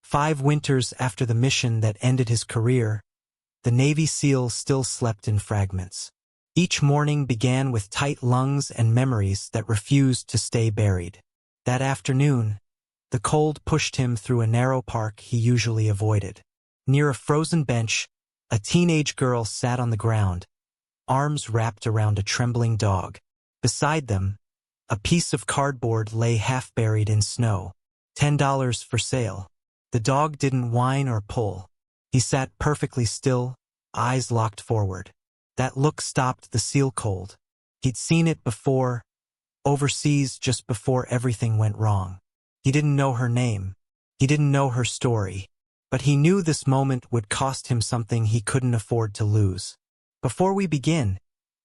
5 winters after the mission that ended his career, the Navy SEAL still slept in fragments. Each morning began with tight lungs and memories that refused to stay buried. That afternoon, the cold pushed him through a narrow park he usually avoided. Near a frozen bench, a teenage girl sat on the ground, arms wrapped around a trembling dog. Beside them, a piece of cardboard lay half buried in snow. $10 for sale. The dog didn't whine or pull. He sat perfectly still, eyes locked forward. That look stopped the SEAL cold. He'd seen it before, overseas just before everything went wrong. He didn't know her name. He didn't know her story. But he knew this moment would cost him something he couldn't afford to lose. Before we begin,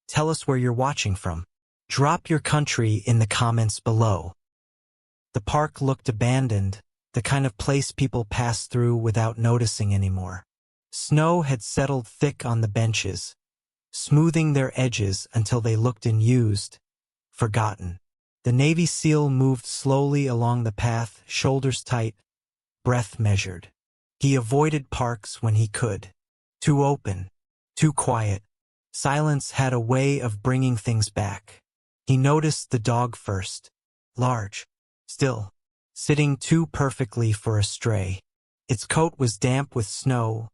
tell us where you're watching from. Drop your country in the comments below. The park looked abandoned, the kind of place people pass through without noticing anymore. Snow had settled thick on the benches, smoothing their edges until they looked unused, forgotten. The Navy SEAL moved slowly along the path, shoulders tight, breath measured. He avoided parks when he could. Too open, too quiet. Silence had a way of bringing things back. He noticed the dog first. Large, still, sitting too perfectly for a stray. Its coat was damp with snow,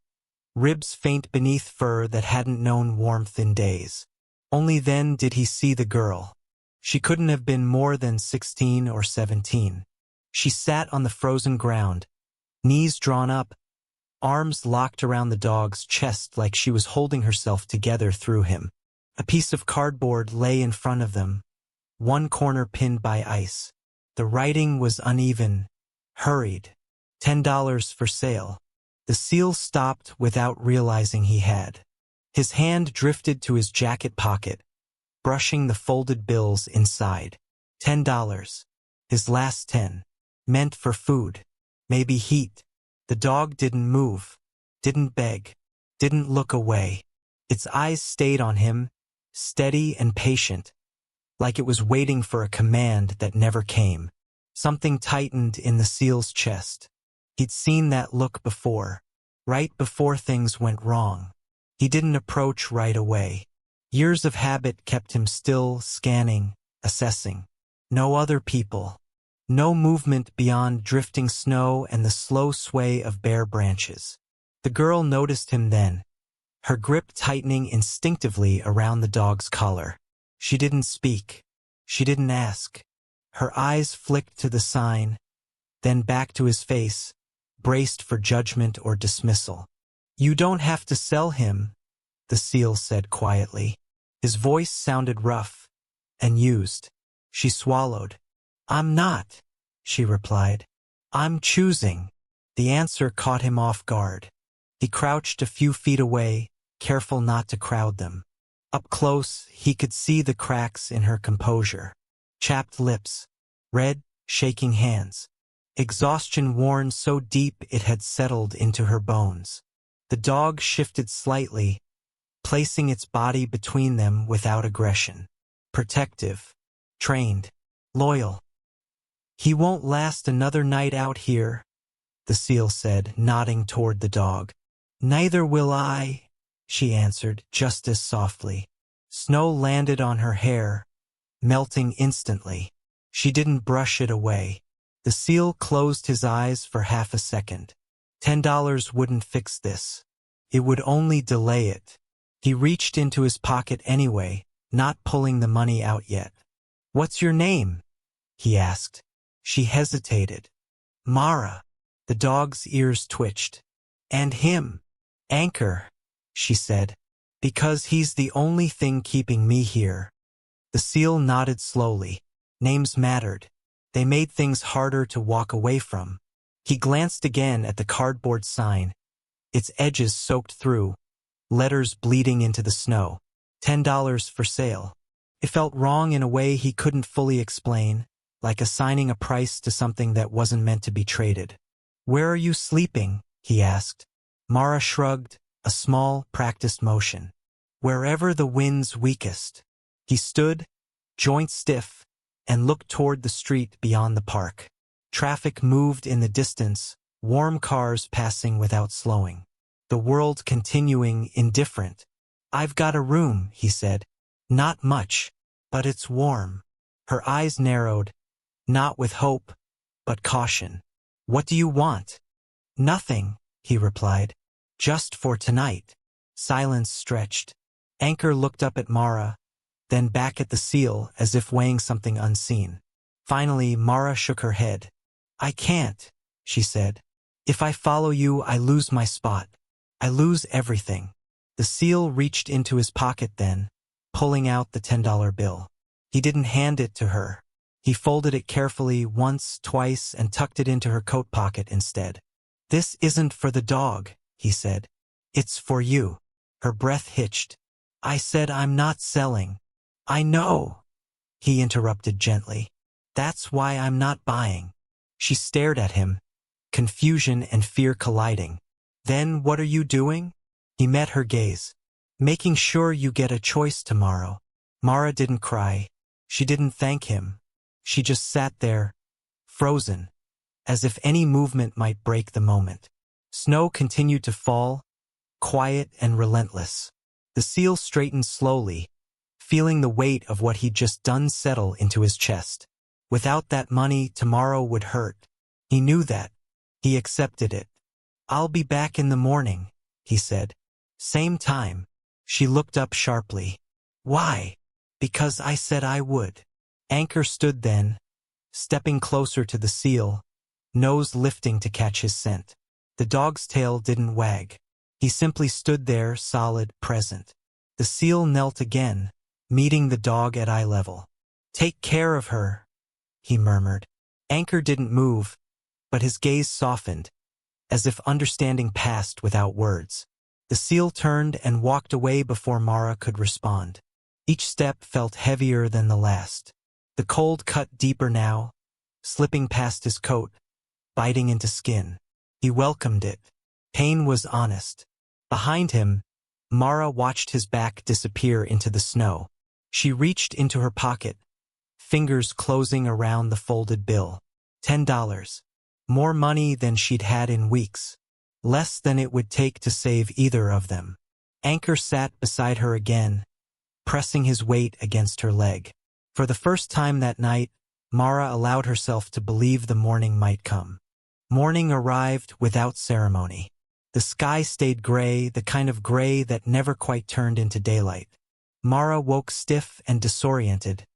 ribs faint beneath fur that hadn't known warmth in days. Only then did he see the girl. She couldn't have been more than 16 or 17. She sat on the frozen ground, knees drawn up, arms locked around the dog's chest like she was holding herself together through him. A piece of cardboard lay in front of them, one corner pinned by ice. The writing was uneven, hurried. $10 for sale. The SEAL stopped without realizing he had. His hand drifted to his jacket pocket, brushing the folded bills inside. $10. His last 10. Meant for food. Maybe heat. The dog didn't move, didn't beg, didn't look away. Its eyes stayed on him, steady and patient, like it was waiting for a command that never came. Something tightened in the SEAL's chest. He'd seen that look before, right before things went wrong. He didn't approach right away. Years of habit kept him still, scanning, assessing. No other people. No movement beyond drifting snow and the slow sway of bare branches. The girl noticed him then, her grip tightening instinctively around the dog's collar. She didn't speak. She didn't ask. Her eyes flicked to the sign, then back to his face, braced for judgment or dismissal. "You don't have to sell him," the SEAL said quietly. His voice sounded rough and used. She swallowed. "I'm not," she replied. "I'm choosing." The answer caught him off guard. He crouched a few feet away, careful not to crowd them. Up close, he could see the cracks in her composure. Chapped lips, red, shaking hands. Exhaustion worn so deep it had settled into her bones. The dog shifted slightly, placing its body between them without aggression. Protective, trained, loyal. "He won't last another night out here," the SEAL said, nodding toward the dog. "Neither will I," she answered, just as softly. Snow landed on her hair, melting instantly. She didn't brush it away. The SEAL closed his eyes for half a second. $10 wouldn't fix this. It would only delay it. He reached into his pocket anyway, not pulling the money out yet. "What's your name?" he asked. She hesitated. "Mara." The dog's ears twitched. "And him?" "Anchor," she said. "Because he's the only thing keeping me here." The SEAL nodded slowly. Names mattered. They made things harder to walk away from. He glanced again at the cardboard sign, its edges soaked through, letters bleeding into the snow. $10 for sale. It felt wrong in a way he couldn't fully explain, like assigning a price to something that wasn't meant to be traded. "Where are you sleeping?" he asked. Mara shrugged, a small, practiced motion. "Wherever the wind's weakest." He stood, joints stiff, and looked toward the street beyond the park. Traffic moved in the distance, warm cars passing without slowing. The world continuing indifferent. "I've got a room," he said. "Not much, but it's warm." Her eyes narrowed, not with hope, but caution. "What do you want?" "Nothing," he replied. "Just for tonight." Silence stretched. Anchor looked up at Mara, then back at the seal as if weighing something unseen. Finally, Mara shook her head. "I can't," she said. "If I follow you, I lose my spot. I lose everything." The seal reached into his pocket then, pulling out the $10 bill. He didn't hand it to her. He folded it carefully once, twice, and tucked it into her coat pocket instead. "This isn't for the dog," he said. "It's for you." Her breath hitched. "I said I'm not selling." "I know," he interrupted gently. "That's why I'm not buying." She stared at him, confusion and fear colliding. "Then what are you doing?" He met her gaze. "Making sure you get a choice tomorrow." Mara didn't cry. She didn't thank him. She just sat there, frozen, as if any movement might break the moment. Snow continued to fall, quiet and relentless. The seal straightened slowly, feeling the weight of what he'd just done settle into his chest. Without that money, tomorrow would hurt. He knew that. He accepted it. "I'll be back in the morning," he said. "Same time." She looked up sharply. "Why?" "Because I said I would." Anchor stood then, stepping closer to the seal, nose lifting to catch his scent. The dog's tail didn't wag. He simply stood there, solid, present. The seal knelt again, meeting the dog at eye level. "Take care of her," he murmured. Anchor didn't move, but his gaze softened, as if understanding passed without words. The seal turned and walked away before Mara could respond. Each step felt heavier than the last. The cold cut deeper now, slipping past his coat, biting into skin. He welcomed it. Pain was honest. Behind him, Mara watched his back disappear into the snow. She reached into her pocket, fingers closing around the folded bill. $10. More money than she'd had in weeks. Less than it would take to save either of them. Anchor sat beside her again, pressing his weight against her leg. For the first time that night, Mara allowed herself to believe the morning might come. Morning arrived without ceremony. The sky stayed gray, the kind of gray that never quite turned into daylight. Mara woke stiff and disoriented,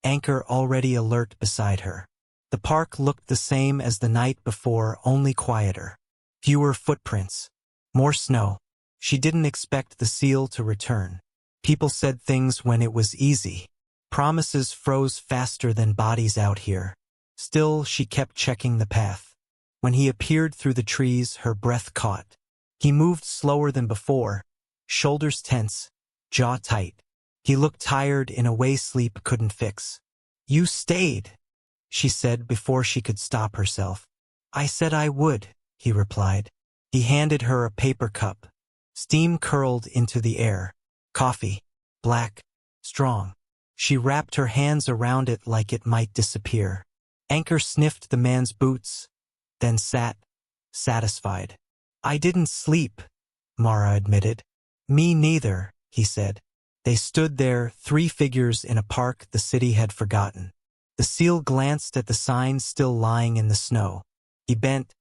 Anchor already alert beside her. The park looked the same as the night before, only quieter. Fewer footprints. More snow. She didn't expect the seal to return. People said things when it was easy. Promises froze faster than bodies out here. Still, she kept checking the path. When he appeared through the trees, her breath caught. He moved slower than before, shoulders tense, jaw tight. He looked tired in a way sleep couldn't fix. "You stayed," she said before she could stop herself. "I said I would," he replied. He handed her a paper cup. Steam curled into the air. Coffee. Black. Strong. She wrapped her hands around it like it might disappear. Anchor sniffed the man's boots, then sat, satisfied. "I didn't sleep," Mara admitted. "Me neither," he said. They stood there, three figures in a park the city had forgotten. The seal glanced at the sign still lying in the snow. He bent,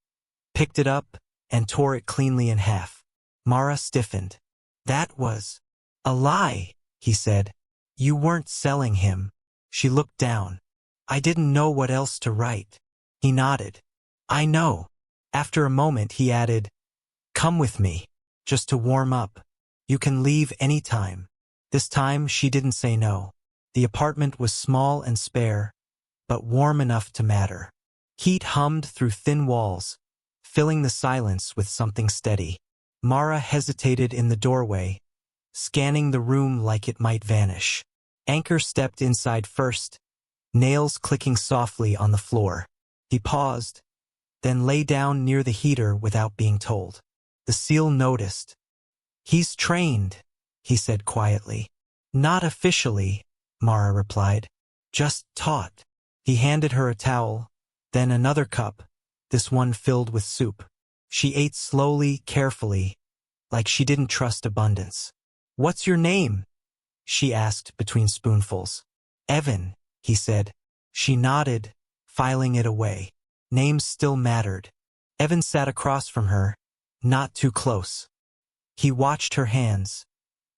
picked it up, and tore it cleanly in half. Mara stiffened. "That was a lie," he said. "You weren't selling him." She looked down. "I didn't know what else to write." He nodded. "I know." After a moment he added, "Come with me, just to warm up. You can leave any time." This time she didn't say no. The apartment was small and spare, but warm enough to matter. Heat hummed through thin walls, filling the silence with something steady. Mara hesitated in the doorway, scanning the room like it might vanish. Anchor stepped inside first, nails clicking softly on the floor. He paused, then lay down near the heater without being told. The seal noticed. "He's trained," he said quietly. "Not officially," Mara replied. "Just taught." He handed her a towel, then another cup, this one filled with soup. She ate slowly, carefully, like she didn't trust abundance. "What's your name?" she asked between spoonfuls. "Evan," he said. She nodded, filing it away. Names still mattered. Evan sat across from her, not too close. He watched her hands,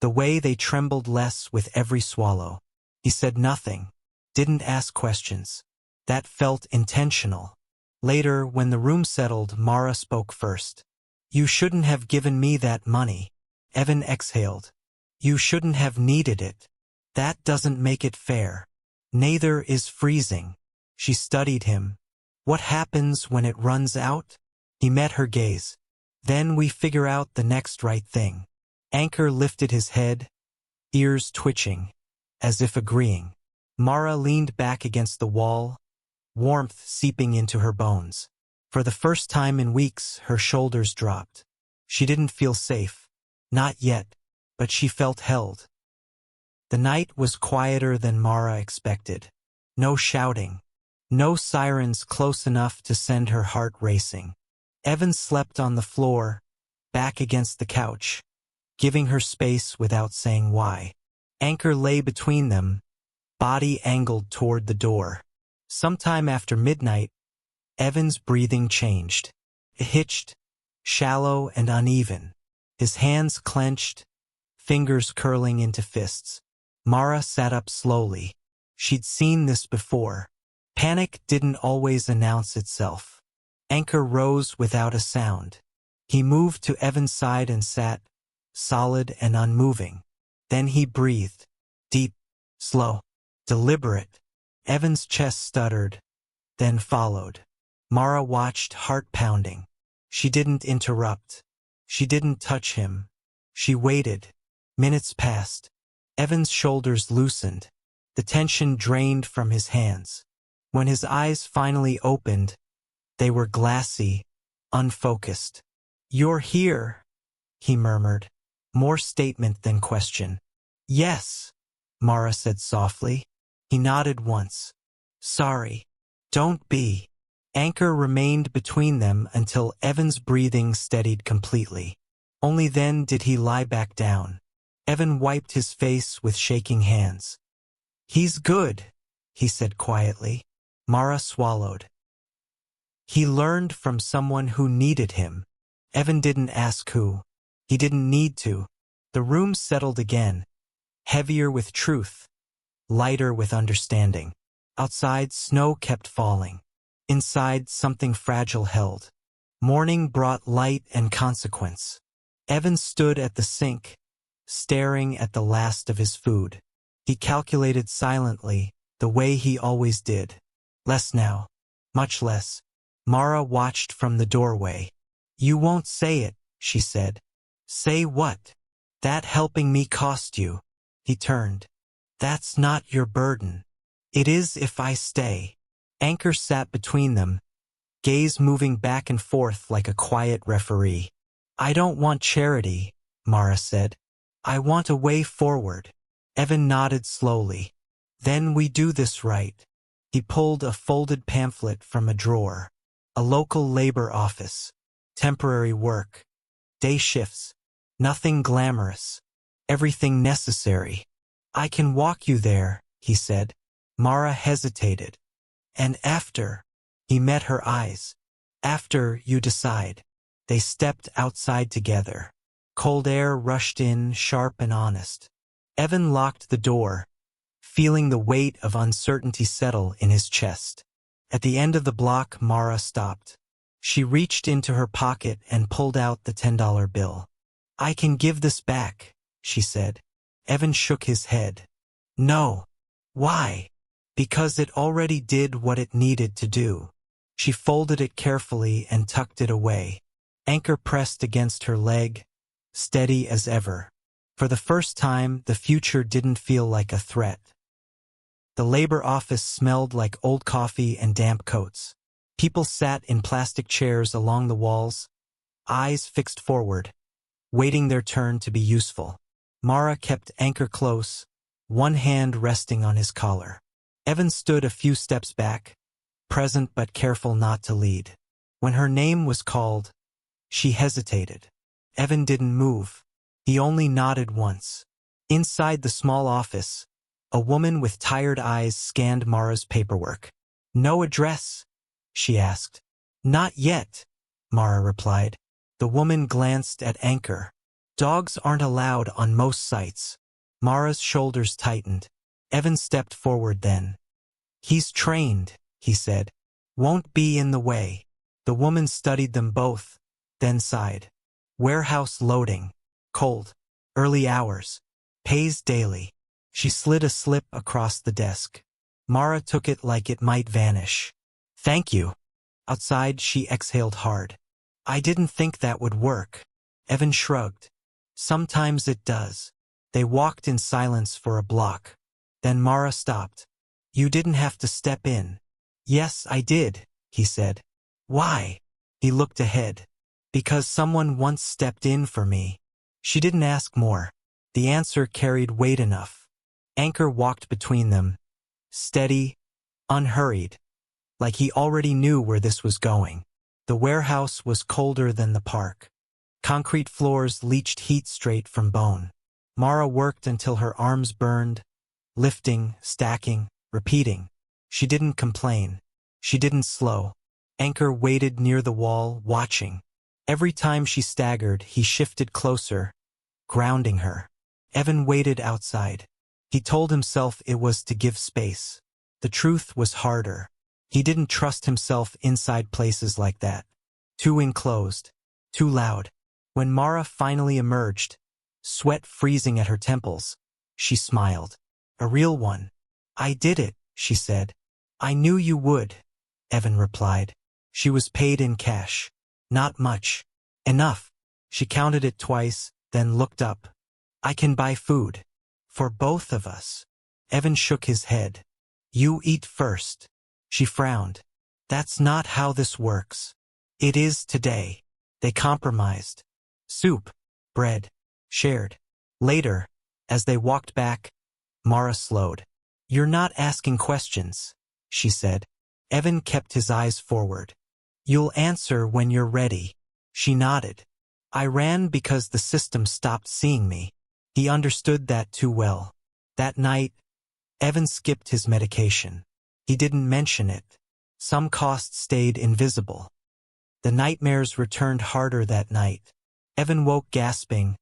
the way they trembled less with every swallow. He said nothing, didn't ask questions. That felt intentional. Later, when the room settled, Mara spoke first. "You shouldn't have given me that money." Evan exhaled. "You shouldn't have needed it. That doesn't make it fair." "Neither is freezing." She studied him. "What happens when it runs out?" He met her gaze. "Then we figure out the next right thing." Anchor lifted his head, ears twitching, as if agreeing. Mara leaned back against the wall, warmth seeping into her bones. For the first time in weeks, her shoulders dropped. She didn't feel safe. Not yet, but she felt held. The night was quieter than Mara expected. No shouting. No sirens close enough to send her heart racing. Evan slept on the floor, back against the couch, giving her space without saying why. Anchor lay between them, body angled toward the door. Sometime after midnight, Evan's breathing changed. It hitched, shallow and uneven. His hands clenched, fingers curling into fists. Mara sat up slowly. She'd seen this before. Panic didn't always announce itself. Anchor rose without a sound. He moved to Evan's side and sat, solid and unmoving. Then he breathed. Deep, slow, deliberate. Evan's chest stuttered, then followed. Mara watched, heart pounding. She didn't interrupt. She didn't touch him. She waited. Minutes passed. Evan's shoulders loosened. The tension drained from his hands. When his eyes finally opened, they were glassy, unfocused. "You're here," he murmured, more statement than question. "Yes," Mara said softly. He nodded once. "Sorry. Don't be." Anchor remained between them until Evan's breathing steadied completely. Only then did he lie back down. Evan wiped his face with shaking hands. "He's good," he said quietly. Mara swallowed. He learned from someone who needed him. Evan didn't ask who. He didn't need to. The room settled again, heavier with truth, lighter with understanding. Outside, snow kept falling. Inside, something fragile held. Morning brought light and consequence. Evan stood at the sink, staring at the last of his food. He calculated silently, the way he always did. Less now. Much less. Mara watched from the doorway. "You won't say it," she said. "Say what?" "That helping me cost you." He turned. "That's not your burden." "It is if I stay." Anchor sat between them, gaze moving back and forth like a quiet referee. "I don't want charity," Mara said. "I want a way forward." Evan nodded slowly. "Then we do this right." He pulled a folded pamphlet from a drawer. A local labor office. Temporary work. Day shifts. Nothing glamorous. Everything necessary. "I can walk you there," he said. Mara hesitated. "And after?" He met her eyes. "After you decide." They stepped outside together. Cold air rushed in, sharp and honest. Evan locked the door, feeling the weight of uncertainty settle in his chest. At the end of the block, Mara stopped. She reached into her pocket and pulled out the $10 bill. "I can give this back," she said. Evan shook his head. "No." "Why?" "Because it already did what it needed to do." She folded it carefully and tucked it away. Anchor pressed against her leg, steady as ever. For the first time, the future didn't feel like a threat. The labor office smelled like old coffee and damp coats. People sat in plastic chairs along the walls, eyes fixed forward, waiting their turn to be useful. Mara kept Anchor close, one hand resting on his collar. Evan stood a few steps back, present but careful not to lead. When her name was called, she hesitated. Evan didn't move. He only nodded once. Inside the small office, a woman with tired eyes scanned Mara's paperwork. "No address?" she asked. "Not yet," Mara replied. The woman glanced at Anchor. "Dogs aren't allowed on most sites." Mara's shoulders tightened. Evan stepped forward then. "He's trained," he said. "Won't be in the way." The woman studied them both, then sighed. "Warehouse loading. Cold. Early hours. Pays daily." She slid a slip across the desk. Mara took it like it might vanish. "Thank you." Outside, she exhaled hard. "I didn't think that would work." Evan shrugged. "Sometimes it does." They walked in silence for a block. Then Mara stopped. "You didn't have to step in." "Yes, I did," he said. "Why?" He looked ahead. "Because someone once stepped in for me." She didn't ask more. The answer carried weight enough. Anchor walked between them, steady, unhurried, like he already knew where this was going. The warehouse was colder than the park. Concrete floors leached heat straight from bone. Mara worked until her arms burned, lifting, stacking, repeating. She didn't complain. She didn't slow. Anchor waited near the wall, watching. Every time she staggered, he shifted closer, grounding her. Evan waited outside. He told himself it was to give space. The truth was harder. He didn't trust himself inside places like that. Too enclosed. Too loud. When Mara finally emerged, sweat freezing at her temples, she smiled. A real one. "I did it," she said. "I knew you would," Evan replied. She was paid in cash. Not much. Enough. She counted it twice, then looked up. "I can buy food. For both of us." Evan shook his head. "You eat first." She frowned. "That's not how this works." "It is today." They compromised. Soup, bread, shared. Later, as they walked back, Mara slowed. "You're not asking questions," she said. Evan kept his eyes forward. "You'll answer when you're ready." She nodded. "I ran because the system stopped seeing me." He understood that too well. That night, Evan skipped his medication. He didn't mention it. Some costs stayed invisible. The nightmares returned harder that night. Evan woke gasping,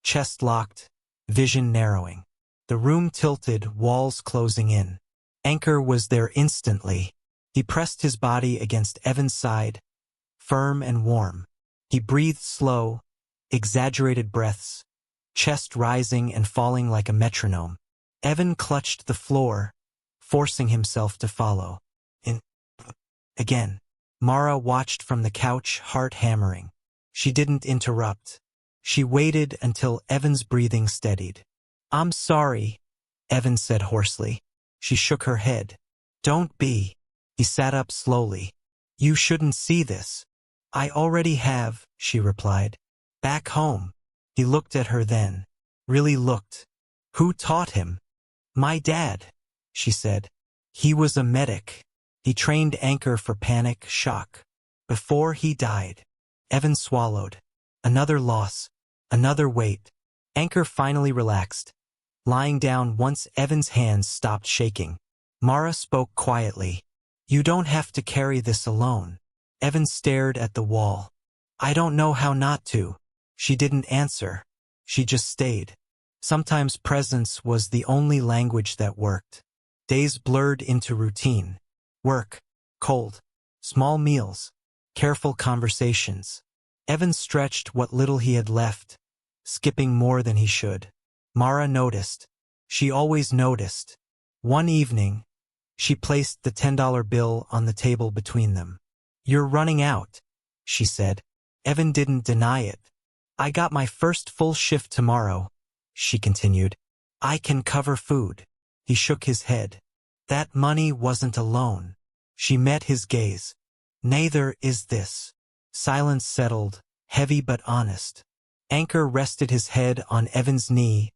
chest locked, vision narrowing. The room tilted, walls closing in. Anchor was there instantly. He pressed his body against Evan's side, firm and warm. He breathed slow, exaggerated breaths, chest rising and falling like a metronome. Evan clutched the floor, forcing himself to follow. In again. Mara watched from the couch, heart hammering. She didn't interrupt. She waited until Evan's breathing steadied. "I'm sorry," Evan said hoarsely. She shook her head. "Don't be." He sat up slowly. "You shouldn't see this." "I already have," she replied. "Back home." He looked at her then. Really looked. "Who taught him?" "My dad," she said. "He was a medic. He trained Anchor for panic, shock. Before he died." Evan swallowed. Another loss. Another weight. Anchor finally relaxed, lying down once Evan's hands stopped shaking. Mara spoke quietly. "You don't have to carry this alone." Evan stared at the wall. "I don't know how not to." She didn't answer. She just stayed. Sometimes presence was the only language that worked. Days blurred into routine. Work, cold, small meals, careful conversations. Evan stretched what little he had left, skipping more than he should. Mara noticed. She always noticed. One evening, she placed the $10 bill on the table between them. "You're running out," she said. Evan didn't deny it. "I got my first full shift tomorrow," she continued. "I can cover food." He shook his head. "That money wasn't a loan." She met his gaze. "Neither is this." Silence settled, heavy but honest. Anchor rested his head on Evan's knee,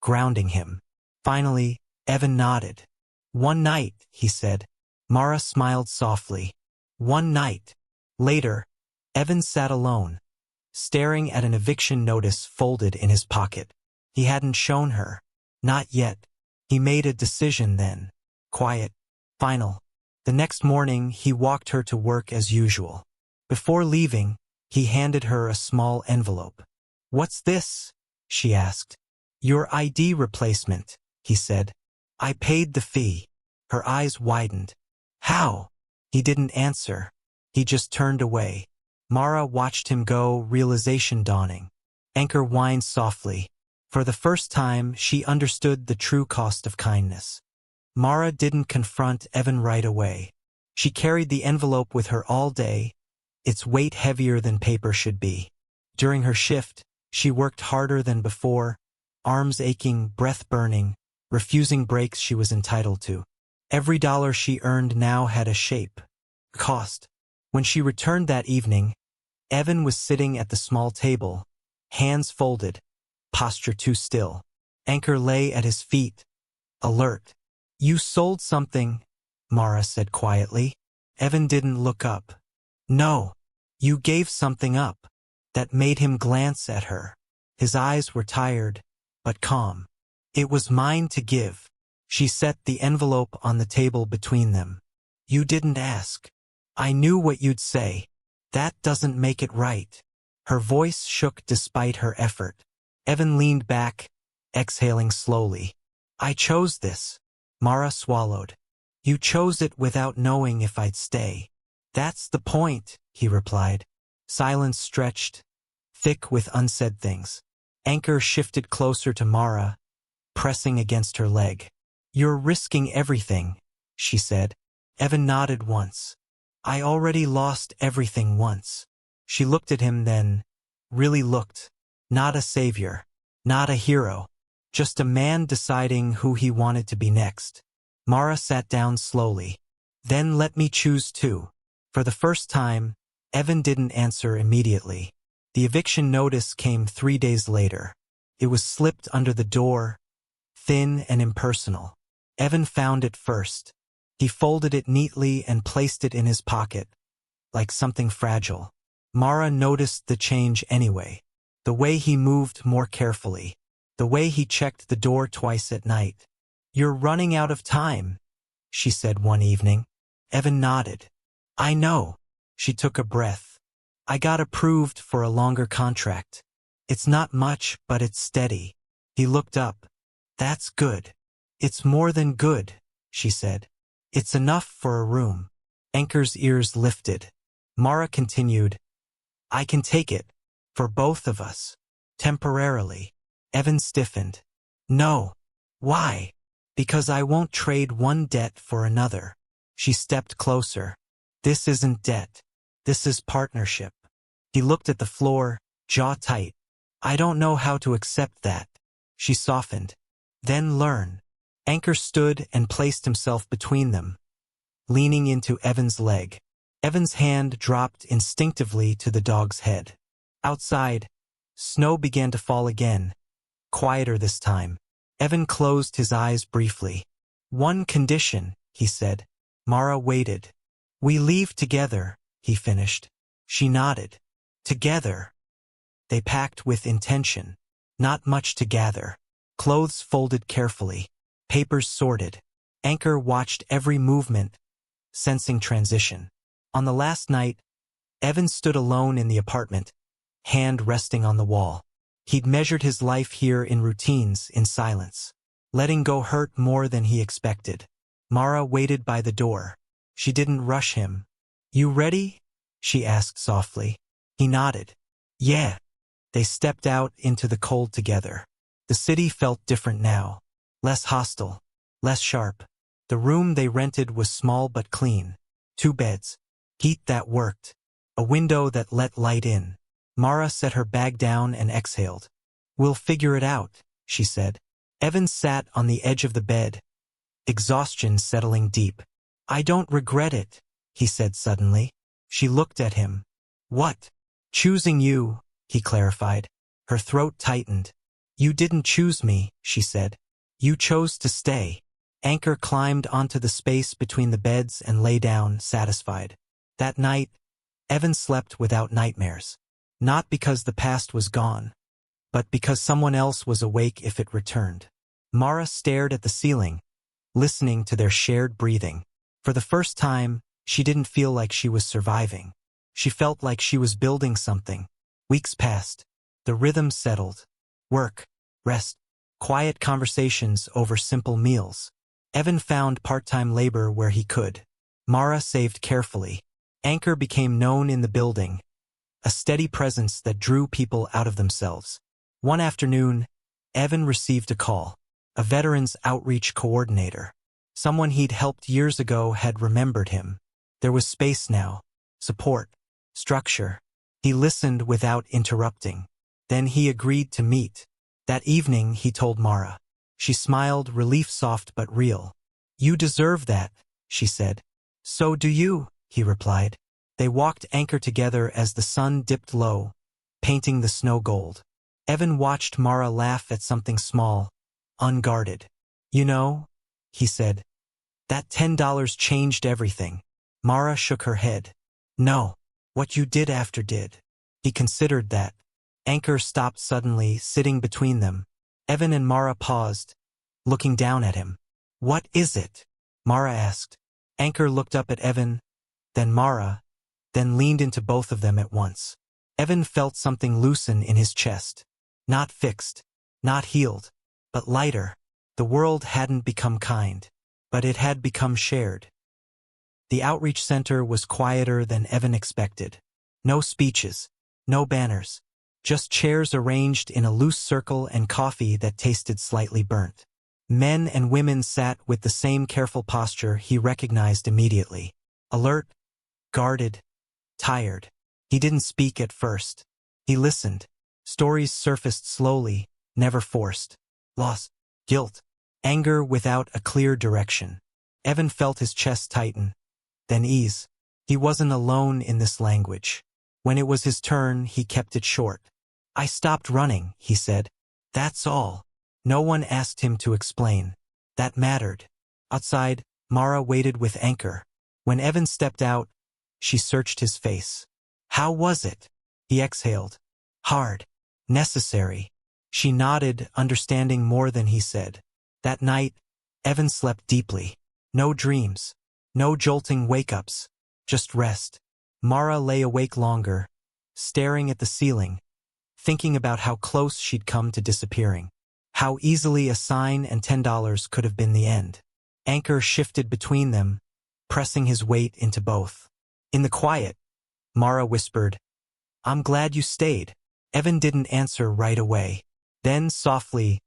grounding him. Finally, Evan nodded. "One night," he said. Mara smiled softly. "One night." Later, Evan sat alone, staring at an eviction notice folded in his pocket. He hadn't shown her. Not yet. He made a decision then. Quiet. Final. The next morning, he walked her to work as usual. Before leaving, he handed her a small envelope. "What's this?" she asked. "Your ID replacement," he said. "I paid the fee." Her eyes widened. "How?" He didn't answer. He just turned away. Mara watched him go, realization dawning. Anchor whined softly. For the first time, she understood the true cost of kindness. Mara didn't confront Evan right away. She carried the envelope with her all day, its weight heavier than paper should be. During her shift, she worked harder than before, arms aching, breath burning, refusing breaks she was entitled to. Every dollar she earned now had a shape, cost. When she returned that evening, Evan was sitting at the small table, hands folded, posture too still. Anchor lay at his feet, alert. "You sold something," Mara said quietly. Evan didn't look up. "No, you gave something up." That made him glance at her. His eyes were tired, but calm. "It was mine to give." She set the envelope on the table between them. "You didn't ask. I knew what you'd say. That doesn't make it right." Her voice shook despite her effort. Evan leaned back, exhaling slowly. "I chose this." Mara swallowed. "You chose it without knowing if I'd stay." "That's the point," he replied. Silence stretched, thick with unsaid things. Anchor shifted closer to Mara, pressing against her leg. "You're risking everything," she said. Evan nodded once. "I already lost everything once." She looked at him then, really looked. Not a savior, not a hero, just a man deciding who he wanted to be next. Mara sat down slowly. "Then let me choose too." For the first time, Evan didn't answer immediately. The eviction notice came 3 days later. It was slipped under the door, thin and impersonal. Evan found it first. He folded it neatly and placed it in his pocket, like something fragile. Mara noticed the change anyway. The way he moved more carefully. The way he checked the door twice at night. "You're running out of time," she said one evening. Evan nodded. "I know." She took a breath. "I got approved for a longer contract. It's not much, but it's steady." He looked up. "That's good." "It's more than good," she said. "It's enough for a room." Anchor's ears lifted. Mara continued, "I can take it. For both of us. Temporarily." Evan stiffened. "No." "Why?" "Because I won't trade one debt for another." She stepped closer. "This isn't debt. This is partnership." He looked at the floor, jaw tight. "I don't know how to accept that." She softened. "Then learn." Anchor stood and placed himself between them, leaning into Evan's leg. Evan's hand dropped instinctively to the dog's head. Outside, snow began to fall again, quieter this time. Evan closed his eyes briefly. "One condition," he said. Mara waited. "We leave together," he finished. She nodded. "Together." They packed with intention. Not much to gather. Clothes folded carefully. Papers sorted. Anchor watched every movement, sensing transition. On the last night, Evan stood alone in the apartment, hand resting on the wall. He'd measured his life here in routines, in silence. Letting go hurt more than he expected. Mara waited by the door. She didn't rush him. "You ready?" she asked softly. He nodded. "Yeah." They stepped out into the cold together. The city felt different now. Less hostile, less sharp. The room they rented was small but clean. 2 beds. Heat that worked. A window that let light in. Mara set her bag down and exhaled. "We'll figure it out," she said. Evan sat on the edge of the bed, exhaustion settling deep. "I don't regret it," he said suddenly. She looked at him. "What?" "Choosing you," he clarified. Her throat tightened. "You didn't choose me," she said. "You chose to stay." Anchor climbed onto the space between the beds and lay down, satisfied. That night, Evan slept without nightmares. Not because the past was gone, but because someone else was awake if it returned. Mara stared at the ceiling, listening to their shared breathing. For the first time, she didn't feel like she was surviving. She felt like she was building something. Weeks passed. The rhythm settled. Work, rest, quiet conversations over simple meals. Evan found part-time labor where he could. Mara saved carefully. Anchor became known in the building, a steady presence that drew people out of themselves. One afternoon, Evan received a call. A veterans outreach coordinator. Someone he'd helped years ago had remembered him. There was space now, support, structure. He listened without interrupting. Then he agreed to meet. That evening, he told Mara. She smiled, relief soft but real. "You deserve that," she said. "So do you," he replied. They walked Anchor together as the sun dipped low, painting the snow gold. Evan watched Mara laugh at something small, unguarded. "You know," he said, "that $10 changed everything." Mara shook her head. "No, what you did after did." He considered that. Anchor stopped suddenly, sitting between them. Evan and Mara paused, looking down at him. "What is it?" Mara asked. Anchor looked up at Evan, then Mara, then leaned into both of them at once. Evan felt something loosen in his chest. Not fixed, not healed, but lighter. The world hadn't become kind, but it had become shared. The outreach center was quieter than Evan expected. No speeches, no banners, just chairs arranged in a loose circle and coffee that tasted slightly burnt. Men and women sat with the same careful posture he recognized immediately. Alert, guarded, tired. He didn't speak at first. He listened. Stories surfaced slowly, never forced. Loss, guilt, anger without a clear direction. Evan felt his chest tighten, then ease. He wasn't alone in this language. When it was his turn, he kept it short. "I stopped running," he said. "That's all." No one asked him to explain. That mattered. Outside, Mara waited with Anchor. When Evan stepped out, she searched his face. "How was it?" He exhaled. "Hard. Necessary." She nodded, understanding more than he said. That night, Evan slept deeply. No dreams. No jolting wake-ups. Just rest. Mara lay awake longer, staring at the ceiling, thinking about how close she'd come to disappearing. How easily a sign and $10 could have been the end. Anchor shifted between them, pressing his weight into both. In the quiet, Mara whispered, "I'm glad you stayed." Evan didn't answer right away. Then softly,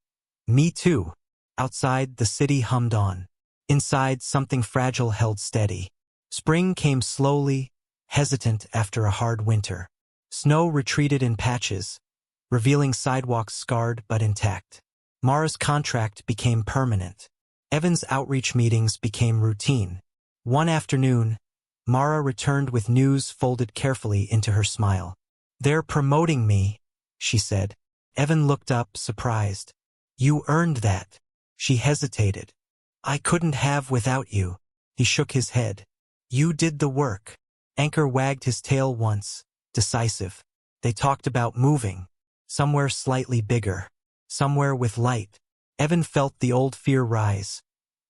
"Me too." Outside, the city hummed on. Inside, something fragile held steady. Spring came slowly, hesitant after a hard winter. Snow retreated in patches, revealing sidewalks scarred but intact. Mara's contract became permanent. Evan's outreach meetings became routine. One afternoon, Mara returned with news folded carefully into her smile. "They're promoting me," she said. Evan looked up, surprised. "You earned that." She hesitated. "I couldn't have without you." He shook his head. "You did the work." Anchor wagged his tail once, decisive. They talked about moving, somewhere slightly bigger, somewhere with light. Evan felt the old fear rise,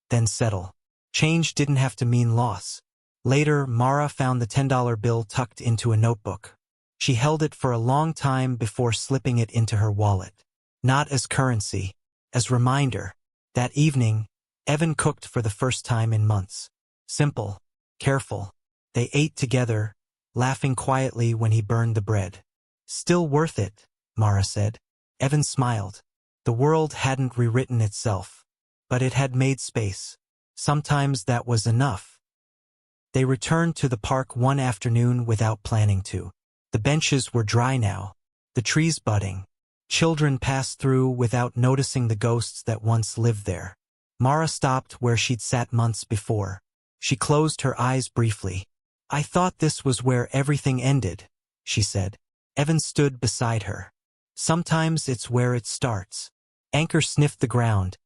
then settle. Change didn't have to mean loss. Later, Mara found the $10 bill tucked into a notebook. She held it for a long time before slipping it into her wallet. Not as currency, as reminder. That evening, Evan cooked for the first time in months. Simple, careful. They ate together, laughing quietly when he burned the bread. "Still worth it," Mara said. Evan smiled. The world hadn't rewritten itself, but it had made space. Sometimes that was enough. They returned to the park one afternoon without planning to. The benches were dry now, the trees budding. Children passed through without noticing the ghosts that once lived there. Mara stopped where she'd sat months before. She closed her eyes briefly. "I thought this was where everything ended," she said. Evan stood beside her. "Sometimes it's where it starts." Anchor sniffed the ground,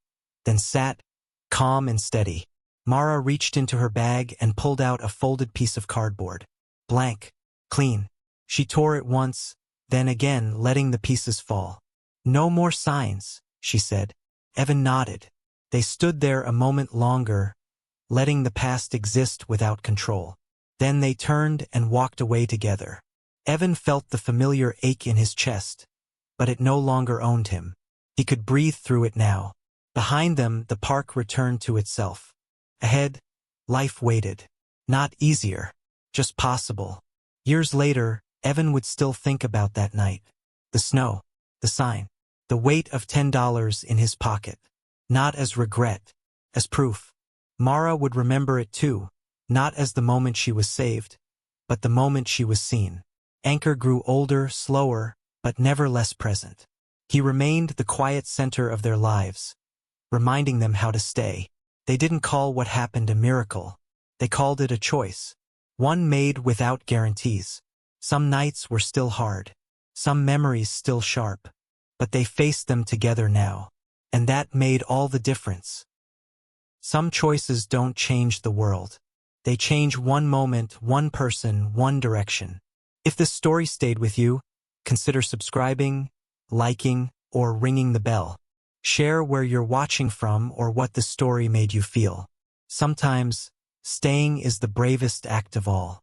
then sat, calm and steady. Mara reached into her bag and pulled out a folded piece of cardboard. Blank, Clean. She tore it once, then again, letting the pieces fall. No more signs, she said. Evan nodded. They stood there a moment longer, letting the past exist without control. Then they turned and walked away together. Evan felt the familiar ache in his chest, but it no longer owned him. He could breathe through it now. Behind them, the park returned to itself. Ahead, life waited. Not easier, just possible. Years later, Evan would still think about that night. The snow, the sign, the weight of $10 in his pocket. Not as regret, as proof. Mara would remember it too, not as the moment she was saved, but the moment she was seen. Anchor grew older, slower, but never less present. He remained the quiet center of their lives, reminding them how to stay. They didn't call what happened a miracle. They called it a choice, one made without guarantees. Some nights were still hard, some memories still sharp, but they faced them together now, and that made all the difference. Some choices don't change the world. They change one moment, one person, one direction. If this story stayed with you, consider subscribing, liking, or ringing the bell. Share where you're watching from or what the story made you feel. Sometimes, staying is the bravest act of all.